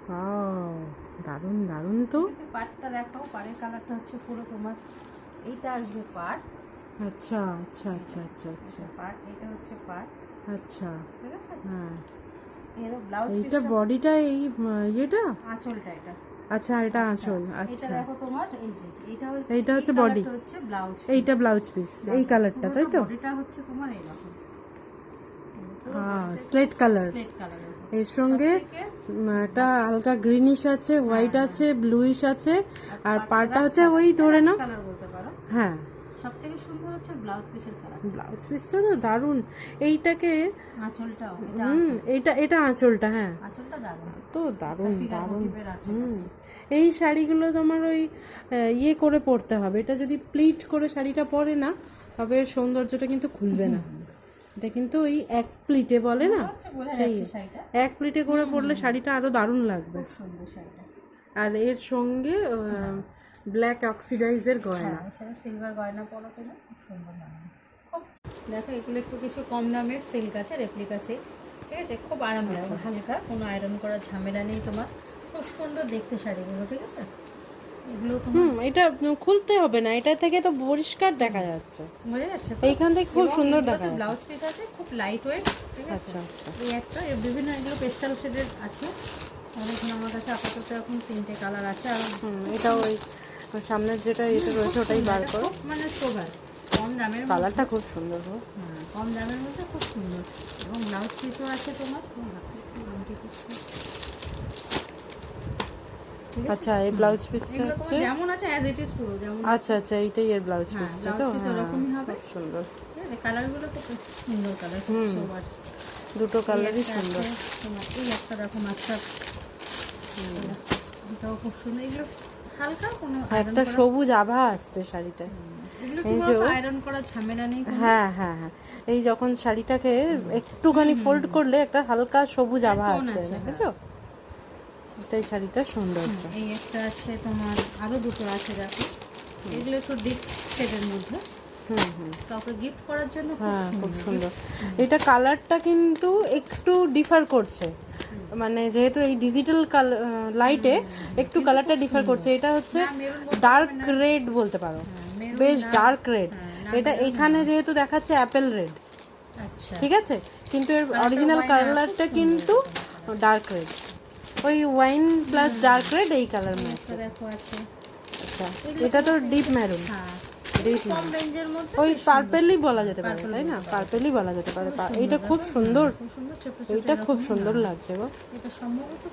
Wow, দারুণ দারুণ তো। পাড়টা দেখো, পাড়ের কালারটা হচ্ছে পুরো তোমার এইটা আসবে পাড়। আচ্ছা আচ্ছা আচ্ছা আচ্ছা আচ্ছা পাড়, এটা হচ্ছে পাড়। আচ্ছা, ঠিক আছে, হ্যাঁ। এর ব্লাউজ এইটা বডিটা, এই ইয়েটা, আঁচলটা এটা। আচ্ছা এটা আঁচল। এটা আচ্ছা, দেখো তোমার এই যে এইটা হচ্ছে বডি, হচ্ছে ব্লাউজ, এইটা ব্লাউজ পিস, এই কালারটা তাই তো? বডিটা হচ্ছে তোমার এইরকম স্লেট কালার, স্লেট কালারের। এর সঙ্গে একটা হালকা গ্রিনিশ আছে, হোয়াইট আছে, ব্লুইশ আছে, আর পাড়টা হচ্ছে ওই ধরে নাও কালার বলতে পারো। হ্যাঁ, সবথেকে সুন্দর হচ্ছে ব্লাউজ পিসের কালার। ব্লাউজ পিসটা তো দারুণ। এইটাকে আঁচলটাও এটা এটা আঁচলটা, হ্যাঁ আঁচলটা দারুণ তো, দারুণ দারুণ। আঁচল আছে। এই শাড়িগুলো তোমার ওই ইয়ে করে পরতে হবে, এটা যদি প্লিট করে শাড়িটা পরে না, তবে এর সৌন্দর্যটা কিন্তু খুলবে না। এটা কিন্তু ওই এক প্লিটে বলে না, সেই এক প্লিটে করে পরলে শাড়িটা আরো দারুণ লাগবে। সুন্দর শাড়িটা। আর এর সঙ্গে ব্ল্যাক অক্সিডাইজের গয়না, সিলভার গয়না পরো তুমি, খুব সুন্দর লাগবে। দেখো এগুলো একটু কিছু কম দামের সিল্ক আছে, রেপ্লিকা সিল্ক। ঠিক আছে, খুব আরামদায়ক, হালকা, কোনো আয়রন করার ঝামেলা নেই তোমার। খুব সুন্দর দেখতে শাড়িগুলো। ঠিক আছে, এগুলো তোমার এটা খুলতে হবে না, এটা থেকে তো পরিষ্কার দেখা যাচ্ছে, বোঝা যাচ্ছে তো? এইখান থেকে খুব সুন্দর দেখা যাচ্ছে। ব্লাউজ পিস আছে খুব লাইট ওয়েট। ঠিক আছে, আচ্ছা আচ্ছা, এই একটা, এর বিভিন্ন এগুলো পেস্টাল শেডের আছে। এখন আমার কাছে আপাতত এখন 3টে কালার আছে। আর এটা ওই সামনের যেটা এটা রয়েছে ওটাই বার করো, মানে সোবার কম দামের কালারটা খুব সুন্দর গো। হ্যাঁ, কম দামের মধ্যে খুব সুন্দর। এবং ব্লাউজ পিসও আছে তোমার। আচ্ছা, এই ব্লাউজ পিসটা এগুলো হচ্ছে তোমার যেমন আছে অ্যাজ ইট ইজ পুরো যেমন। আচ্ছা আচ্ছা, এইটাই এর ব্লাউজ পিসটা তো, ব্লাউজ পিস ওরকমই হবে। খুব সুন্দর। ঠিক আছে, কালারগুলো খুব সুন্দর কালার, খুব সোবার। দুটো কালারই সুন্দর। তোমার এই একটা দেখো মাস্টার, এটাও খুব সুন্দর। এগুলো হালকা, কোনো একটা সবুজ আভা আসছে শাড়িটায়। এগুলো কি আয়রন করার ঝামেলা নেই। হ্যাঁ হ্যাঁ হ্যাঁ, এই যখন শাড়িটাকে একটুখানি ফোল্ড করলে একটা হালকা সবুজ আভা আসছে, দেখেছো? এটাই শাড়িটার সৌন্দর্য। এই একটা আছে তোমার, আরো দুটো আছে দেখো। এগুলো একটু ডিপ শেডের মধ্যে, কাউকে গিফট করার জন্য খুব সুন্দর। এটা কালারটা কিন্তু একটু ডিফার করছে, মানে যেহেতু এই ডিজিটাল লাইটে একটু কালারটা ডিফার করছে। এটা হচ্ছে ডার্ক রেড বলতে পারো, বেশ ডার্ক রেড। এটা এখানে যেহেতু দেখাচ্ছে অ্যাপেল রেড, আচ্ছা ঠিক আছে, কিন্তু এর অরিজিনাল কালারটা কিন্তু ডার্ক রেড, ওই ওয়াইন প্লাস ডার্ক রেড এই কালার ম্যাচ। দেখো আছে। আচ্ছা, এটা তো ডিপ মেরুন, ডিপ কম রেঞ্জের মধ্যে ওই পার্পেলই বলা যেতে পারে, তাই না? পার্পেলই বলা যেতে পারে। এটা খুব সুন্দর, খুব সুন্দর ছোট ছোট। এটা খুব সুন্দর লাগছে গো। এটা সম্ভবত